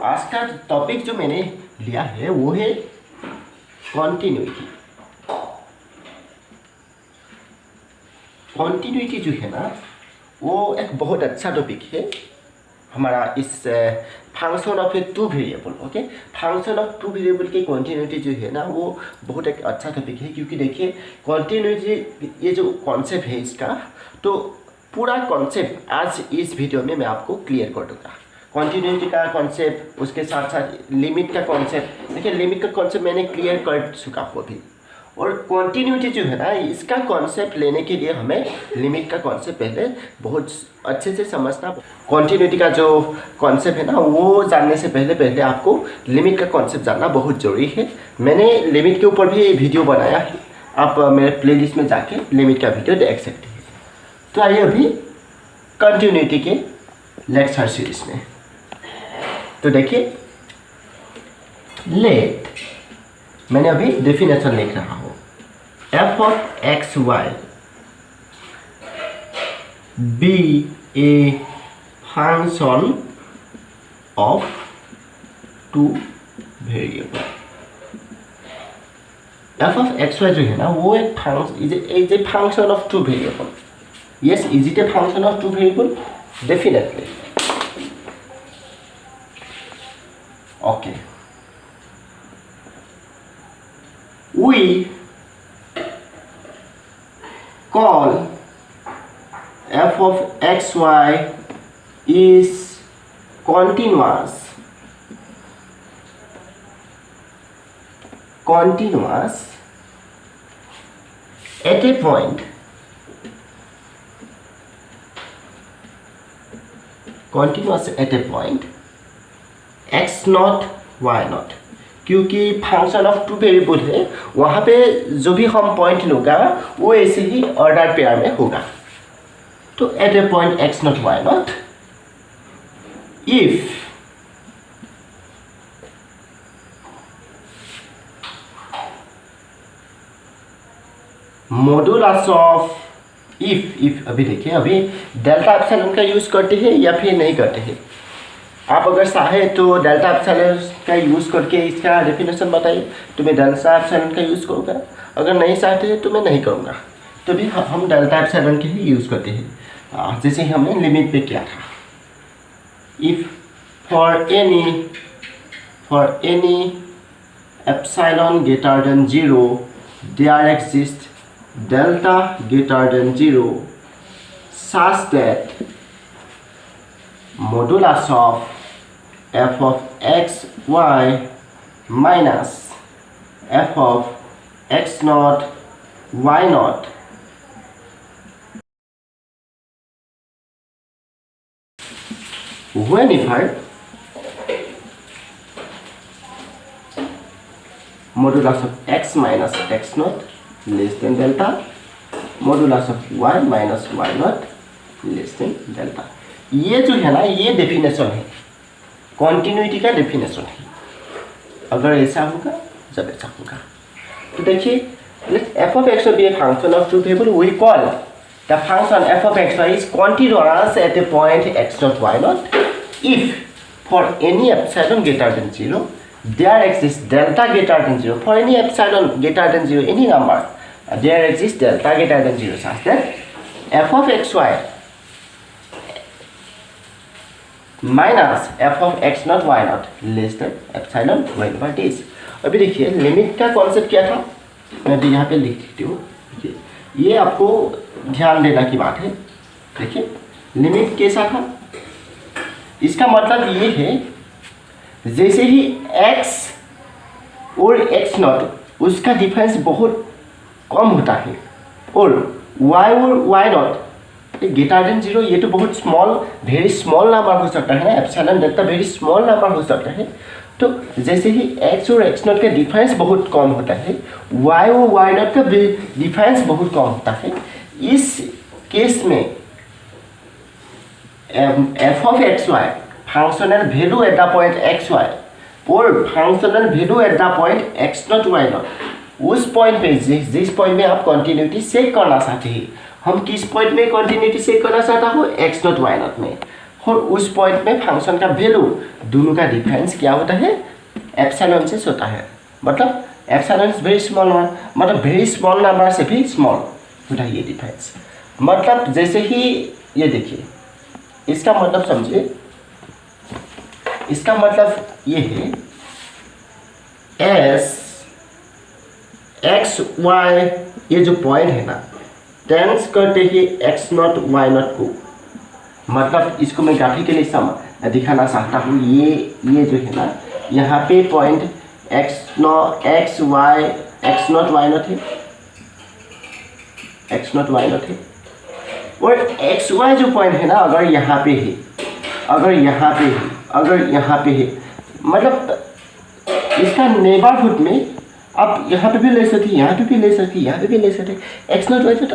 आज का टॉपिक जो मैंने लिया है वो है कॉन्टिन्यूटी। कॉन्टिन्यूटी जो है ना वो एक बहुत अच्छा टॉपिक है हमारा इस function of A two variable. Okay, function of two variable की कॉन्टिन्यूटी जो है ना वो बहुत एक अच्छा टॉपिक है, क्योंकि देखिए कॉन्टिन्यूटी ये जो कॉन्सेप्ट है इसका, तो पूरा कॉन्सेप्ट आज इस वीडियो में मैं आपको क्लियर कर दूँगा। कॉन्टिन्यूटी का कॉन्सेप्ट, उसके साथ साथ लिमिट का कॉन्सेप्ट। देखिए लिमिट का कॉन्सेप्ट मैंने क्लियर कर चुका हूँ अभी, और कॉन्टिन्यूटी जो है ना इसका कॉन्सेप्ट लेने के लिए हमें लिमिट का कॉन्सेप्ट पहले बहुत अच्छे से समझना। कॉन्टिन्यूटी का जो कॉन्सेप्ट है ना वो जानने से पहले आपको लिमिट का कॉन्सेप्ट जानना बहुत ज़रूरी है। मैंने लिमिट के ऊपर भी वीडियो बनाया है, आप मेरे प्लेलिस्ट में जाके लिमिट का वीडियो देख सकते हैं। तो आइए अभी कंटिन्यूटी के लेक्चर सीरीज में। तो देखिए लेट, मैंने अभी डेफिनेशन लिख रहा हूँ, f of x y be a function of two variable. F of x y जो है ना वो एक function of two variable. Yes, is it a function of two variable? Definitely. Okay, we call f of xy is continuous at a point x naught y naught। क्योंकि function of two variable है, वहाँ पे जो भी हम point लूँगा वो ऐसे ही ऑर्डर पेयर में होगा। तो at a point x not Y naught if modulus of if अभी देखिए, अभी डेल्टा एप्सिलॉन का यूज़ करते हैं या फिर नहीं करते हैं। आप अगर चाहे तो डेल्टा एप्सिलॉन का यूज़ करके इसका डेफिनेशन बताइए, तो मैं डेल्टा एप्सिलॉन का यूज़ करूँगा। अगर नहीं चाहते तो मैं नहीं करूँगा, तो भी हम डेल्टा एप्सिलॉन के ही यूज़ करते हैं, जैसे हमने लिमिट पे किया था। If for any epsilon greater than 0 there exist delta greater than 0 such that modulus of f of x y minus f of x naught y naught whenever modulus of x minus x naught less than delta, modulus of y minus y naught less than delta। ये जो है ना ये definition है, continuity का definition है। अगर ऐसा होगा जब ऐसा होगा, तो देखिए f of x be a function of two variable, we call the function f of x y is continuous at a point x not Y naught if for any epsilon greater than 0 there exist delta greater than 0। For any epsilon greater than 0 any number there exist delta greater than 0 such that f of x y minus f of x not why not less than epsilon whenever it is. अभी देखिए limit का concept क्या था, मैं भी यहाँ पे लिख देती हूँ। ये आपको ध्यान देना की बात है। देखिए लिमिट कैसा था, इसका मतलब ये है जैसे ही x और x नॉट उसका डिफरेंस बहुत कम होता है, और y नॉट ग्रेटर देन 0, ये तो बहुत स्मॉल, वेरी स्मॉल नंबर हो सकता है ना, epsilon delta very small number हो सकता है। तो जैसे ही x और x नॉट का डिफरेंस बहुत कम होता है, y और y नॉट का डिफरेंस बहुत कम होता है, इस केस में f of x Y functional value at the point X Y और functional value at the point x not Y not, उस पॉइंट पे जिस पॉइंट में आप कंटिन्यूटी चेक करना चाहते हैं, हम किस पॉइंट में कंटिन्यूटी चेक करना चाहता हूँ, एक्स नॉट वाई नॉट में, और उस पॉइंट में फंक्शन का वैल्यू दोनों का डिफरेंस क्या होता है, एप्सिलॉन से होता है। मतलब epsilon is very small number, मतलब वेरी स्मॉल नंबर से भी स्मॉल होता है ये डिफरेंस। मतलब जैसे ही ये देखिए, इसका मतलब समझिए, इसका मतलब ये है एस एक्स वाई, ये जो पॉइंट है ना, टेंस करते ही एक्स नॉट वाई नॉट को, मतलब इसको मैं ग्राफिकली दिखाना चाहता हूँ। ये जो है ना, यहाँ पे point x not Y naught है, एक्स नॉट वाई नॉट है, और एक्स वाई जो पॉइंट है ना, अगर यहाँ पे है, अगर यहाँ पे है, मतलब इसका नेबरहुड में आप यहाँ पे भी ले सकते, यहाँ पे भी ले सकते, यहाँ पे भी ले सकते, X not Y not.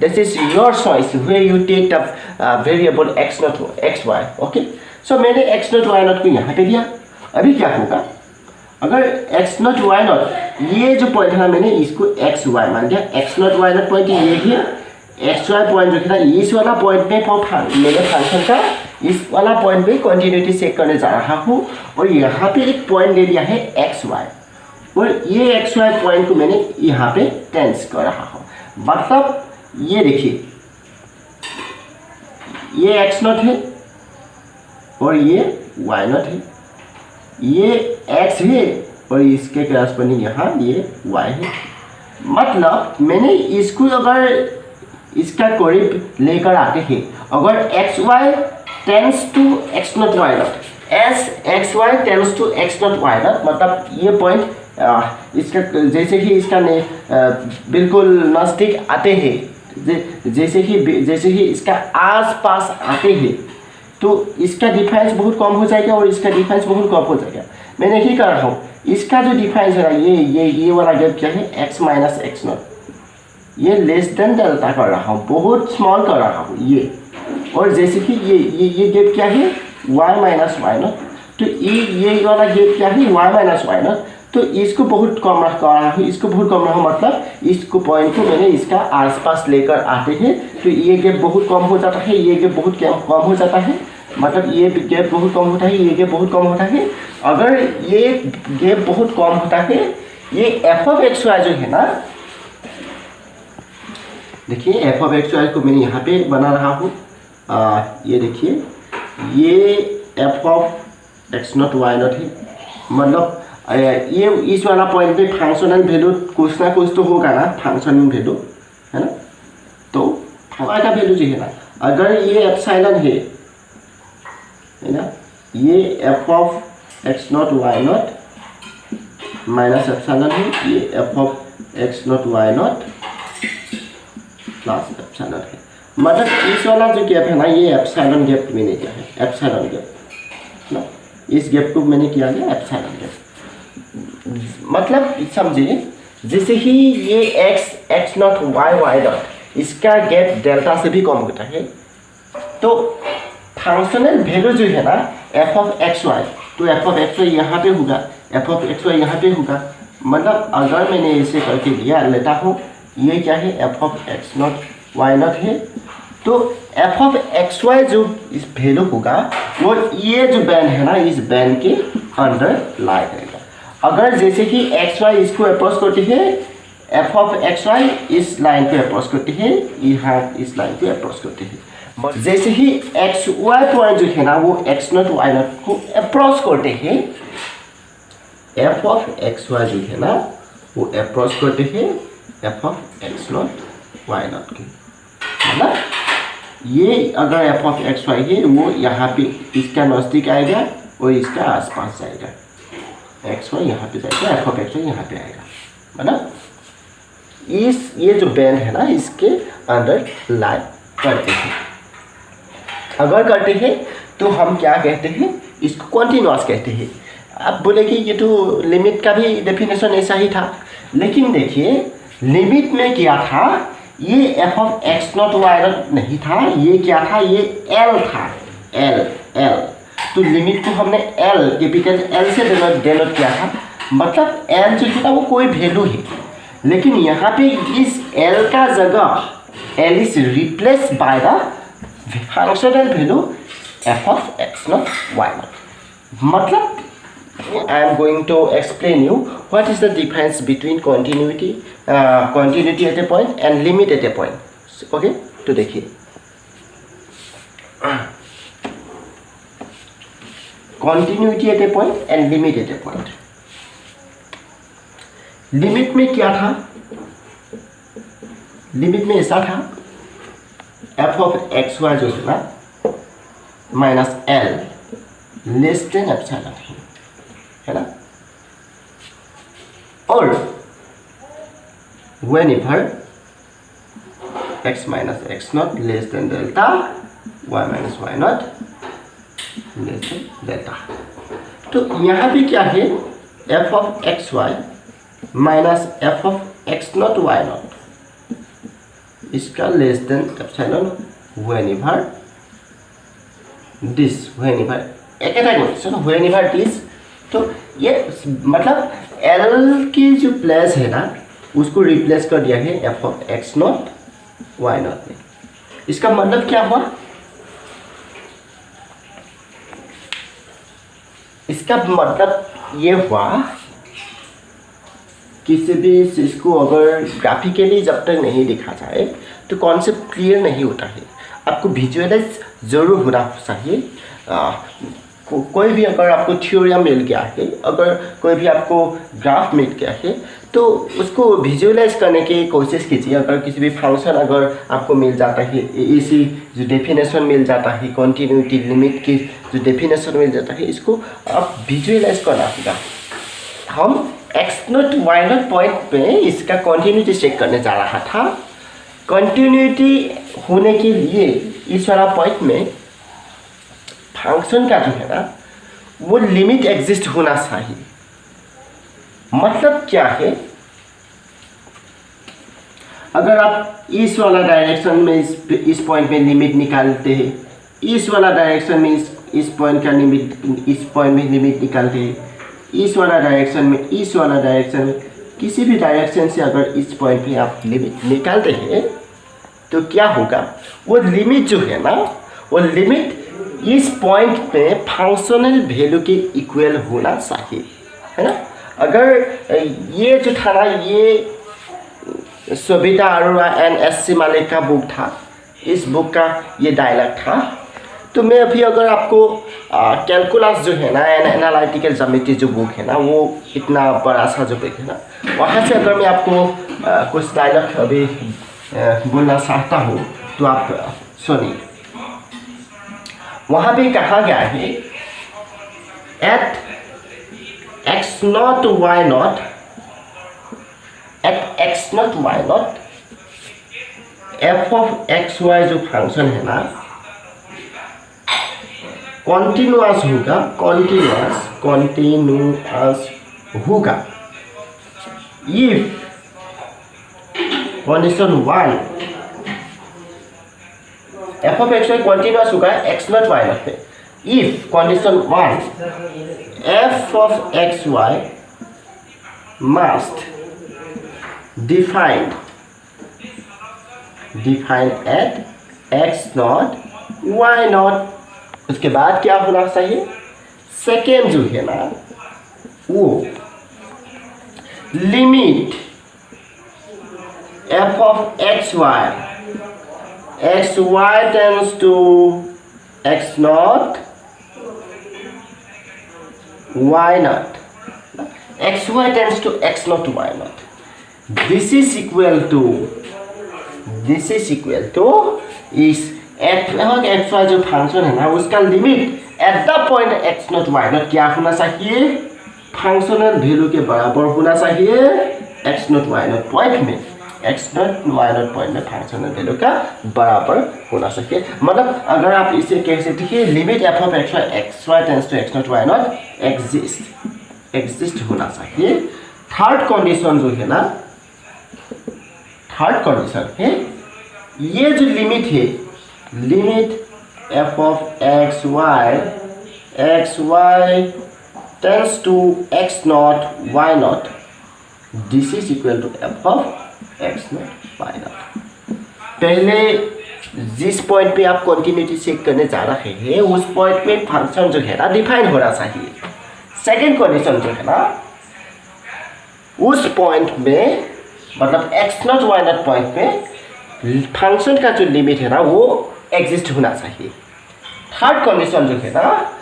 This is your choice where you take the variable X not X Y. Okay, so मैंने एक्स नॉट वाई नॉट को यहाँ पे दिया। अभी क्या होगा, अगर एक्स नॉट वाई नॉट, ये जो पॉइंट है ना, मैंने इसको एक्स वाई मान दिया। X not Y naught point ये है, एक्स वाई पॉइंट जो है ना, इस वाला पॉइंट में मेरे फंक्शन का इस वाला पॉइंट में कंटिन्यूटी चेक करने जा रहा हूँ, और यहाँ पे एक पॉइंट ले लिया है एक्स वाई, और ये एक्स वाई पॉइंट को मैंने यहाँ पे टेंस कर रहा हूँ। मतलब ये देखिए, ये एक्स नॉट है और ये वाई नॉट है, ये एक्स है और इसके करस्पॉन्डिंग यहाँ ये वाई है। मतलब मैंने इसको अगर इसका करीब लेकर आते हैं, अगर x y tends to x not Y naught, as x y tends to x not Y naught, मतलब ये पॉइंट इसका जैसे ही इसका बिल्कुल नज़दीक आते हैं, जैसे ही इसका आस पास आते हैं, तो इसका डिफरेंस बहुत कम हो जाएगा और इसका डिफरेंस बहुत कम हो जाएगा। मैं नहीं कर रहा हूँ, इसका जो डिफरेंस है ना, ये वाला गैप क्या है, एक्स माइनस एक्स नॉट, ये लेस देन डेल्टा कर रहा हूँ, बहुत स्मॉल कर रहा हूँ ये। और जैसे कि ये गैप क्या है, वाई माइनस वाई नॉट, तो ये वाला गैप क्या है, वाई माइनस वाई नॉट, तो इसको बहुत कम रख रहा हूँ, इसको बहुत कम रहा, मतलब इसको पॉइंट को मैंने इसका आसपास लेकर आते हैं, तो ये गैप बहुत कम हो जाता है, ये गैप बहुत कम हो जाता है, मतलब ये गैप बहुत कम होता है, ये गैप बहुत कम होता है। अगर ये गैप बहुत कम होता है, ये एफ ऑफ एक्स वाई जो है ना, देखिए एफ ऑफ एक्स वाई को मैंने यहाँ पे बना रहा हूँ, ये देखिए, ये f of x not Y naught है, मतलब ये इस वाला पॉइंट पे फंक्शनल वैल्यू कुछ ना कुछ तो होगा ना, फंक्शनल वैल्यू है ना, तो वाई का वैल्यू जो है ना, अगर ये एप्सिलॉन है ना, ये f of x not Y naught minus epsilon है, ये f of x not Y naught plus epsilon है, मतलब इस वाला जो गैप है ना, ये एप्सिलॉन गैप मैंने किया है, एप्सिलॉन गैप ना, इस गैप को मैंने किया है एप्सिलॉन गैप। मतलब समझिए, जैसे ही ये एक्स नॉट वाई नॉट, इसका गैप डेल्टा से भी कम होता है, तो फंक्शनल वैल्यू जो है ना एफ ऑफ एक्स वाई, तो एफ ऑफ एक्स वाई यहाँ पे होगा, एफ ऑफ एक्स वाई यहाँ पे होगा। मतलब अगर मैंने इसे करके लिया लेता हूँ, ये क्या है, f of x not Y naught है, तो एफ ऑफ एक्स वाई जो इस वैल्यू होगा, वो ये जो बैंड है ना, इस बैंड के अंदर लाई करेगा। अगर जैसे कि एक्स वाई इसको अप्रोच करती है, एफ ऑफ एक्स वाई इस लाइन को अप्रोच करती है, यहाँ इस लाइन को अप्रोच करती है। जैसे ही एक्स वाई पॉइंट जो है ना, वो एक्स नॉट वाई नॉट को अप्रोच करते हैं, एफ ऑफ एक्स वाई जो है ना, वो अप्रोच करते हैं f of x not Y naught के। मतलब ये अगर एफ ऑफ एक्स वाई है, वो यहाँ पे इसका नज़दीक आएगा और इसका आसपास जाएगा, एक्स वाई यहाँ पे जाएगा, एफ ऑफ एक्स वाई यहाँ पे आएगा। मतलब ये जो बैंड है ना, इसके अंदर लाई करते हैं। अगर करते हैं तो हम क्या कहते हैं, इसको कॉन्टिन्यूअस कहते हैं। आप बोले कि ये तो लिमिट का भी डेफिनेशन ऐसा ही था, लेकिन देखिए लिमिट में क्या था, ये f of x not Y naught नहीं था, ये क्या था, ये एल था, एल। तो लिमिट को हमने एल, कैपिटल एल से डेनोट किया था। मतलब एल जो है वो कोई वैल्यू है, लेकिन यहाँ पे इस एल का जगह L is replace by the functional value f of x naught y naught. मतलब I am going to explain you what is the difference between continuity at a point and limit at a point. Okay, तो देखिए continuity at a point and limit at a point. Limit में क्या था? Limit में ऐसा था f of x y जो है ना minus L less than epsilon है ना, और whenever x minus x naught less than delta y minus y naught less than delta. तो यहाँ पे क्या है f of x y minus f of x naught y naught इसका less than epsilon whenever this whenever एक condition whenever this. तो ये मतलब L की जो प्लेस है ना उसको रिप्लेस कर दिया है f of x naught y naught में. इसका मतलब क्या हुआ? इसका मतलब ये हुआ किसी भी चीज को अगर ग्राफिकली जब तक नहीं दिखा जाए तो कॉन्सेप्ट क्लियर नहीं होता है. आपको विजुअलाइज जरूर होना चाहिए. कोई भी अगर आपको थ्योरम मिल गया है, अगर कोई भी आपको ग्राफ मिल गया है तो उसको विजुअलाइज करने की कोशिश कीजिए. अगर किसी भी फंक्शन अगर आपको मिल जाता है, इसी जो डेफिनेशन मिल जाता है, कॉन्टिन्यूटी लिमिट की जो डेफिनेशन मिल जाता है, इसको आप विजुअलाइज करना होगा. हम x naught y not point पे इसका कॉन्टिन्यूटी चेक करने जा रहा था. कॉन्टिन्यूटी होने के लिए इस वाला पॉइंट में फंक्शन का जो है ना वो लिमिट एग्जिस्ट होना चाहिए. मतलब क्या है? अगर आप इस वाला डायरेक्शन में इस पॉइंट में लिमिट निकालते हैं, इस वाला डायरेक्शन में इस पॉइंट का लिमिट, इस पॉइंट में लिमिट निकालते हैं, इस वाला डायरेक्शन में, इस वाला डायरेक्शन में, किसी भी डायरेक्शन से अगर इस पॉइंट पे आप लिमिट निकालते हैं तो क्या होगा? वो लिमिट जो है ना वो लिमिट इस पॉइंट पे फंक्शनल वैल्यू के इक्वल होना चाहिए, है ना. अगर ये जो था ना ये सविता अरोड़ा एंड एस.सी. मालिक का बुक था, इस बुक का ये डायलॉग था. तो मैं अभी अगर आपको कैलकुलस जो है ना एनालिटिकल ज्योमेट्री जो बुक है ना वो इतना बड़ा सा जो बुक है ना, वहाँ से अगर मैं आपको कुछ डायलॉग अभी बोलना चाहता हूँ तो आप सुनिए. वहाँ पे कहा गया है at x naught y naught, at x naught y naught f of x y जो फंक्शन है ना कॉन्टिन्यूअस होगा, कॉन्टिन्यूअस होगा if condition 1 f of x y continuous होगा x नॉट y नॉट पे. इफ condition 1 f of x y must defined at x naught y naught. उसके बाद क्या होना चाहिए? सेकेंड जो है ना वो limit f of x y tends to x naught y naught, x y tends to x naught y naught. This is equal to is x y जो फंक्शन है ना उसका limit at the point x naught y not क्या होना चाहिए? Functional value के बराबर होना चाहिए x naught y not point में. x naught y not point में फंक्शनल वैल्यू का बराबर होना चाहिए. मतलब अगर आप इसे कह सकते हैं limit f of x y tends to x naught y naught exist होना चाहिए. थर्ड कंडीशन जो है ना, थर्ड कंडीशन है ये जो लिमिट है, limit f of x y tends to x naught y naught, this is equal to f of x naught y naught. पहले जिस पॉइंट पे आप कंटिन्यूटी चेक करने जा रहे हैं उस पॉइंट पे फंक्शन जो है ना डिफाइन होना चाहिए। सेकेंड कंडीशन जो है ना, उस पॉइंट में मतलब x0 y0 पॉइंट पे फंक्शन का जो लिमिट है ना वो एग्जिस्ट होना चाहिए। थर्ड कंडीशन जो है ना,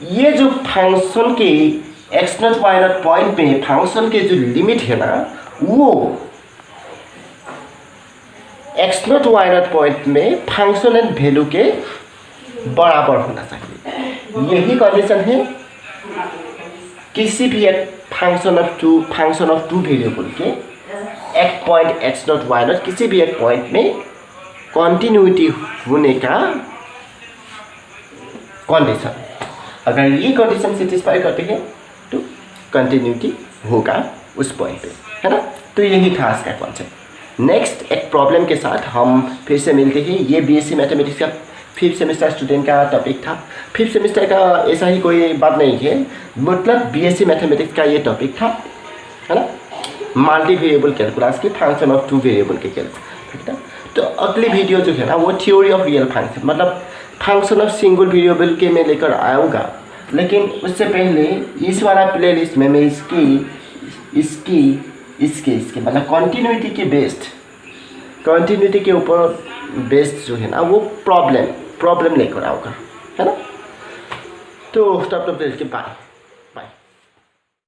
ये जो फंक्शन के x0 y0 पॉइंट पे फंक्शन के जो लिमिट है ना वो x0 y0 पॉइंट में फंक्शन एंड वैल्यू के बराबर होना चाहिए। यही कंडीशन है किसी भी एक फंक्शन ऑफ टू वेरिएबल के एक पॉइंट x0 y0 किसी भी एक पॉइंट में कंटिन्यूटी होने का कंडीशन। अगर ये कंडीशन सेटिस्फाई करते हैं तो कंटिन्यूटी होगा उस पॉइंट पे, है ना। तो यही था आज का कॉन्सेप्ट। नेक्स्ट एक प्रॉब्लम के साथ हम फिर से मिलते हैं। ये बीएससी मैथमेटिक्स का 5th सेमेस्टर स्टूडेंट का टॉपिक था। 5th सेमेस्टर का ऐसा ही कोई बात नहीं है, मतलब बीएससी मैथमेटिक्स का ये टॉपिक था, है ना, मल्टी वेरिएबल कैलकुलस की फंक्शन ऑफ टू वेरिएबल के कैलकुलस, ठीक है। तो अगली वीडियो जो है ना वो थ्योरी ऑफ रियल फंक्शन मतलब फंक्शन ऑफ सिंगल वेरिएबल के मैं लेकर आऊँगा। लेकिन उससे पहले इस वाला प्लेलिस्ट में मैं इसके मतलब कंटिन्यूटी के ऊपर बेस्ड जो है ना वो प्रॉब्लम लेकर आऊँगा, है ना। तो तब तक के बाय।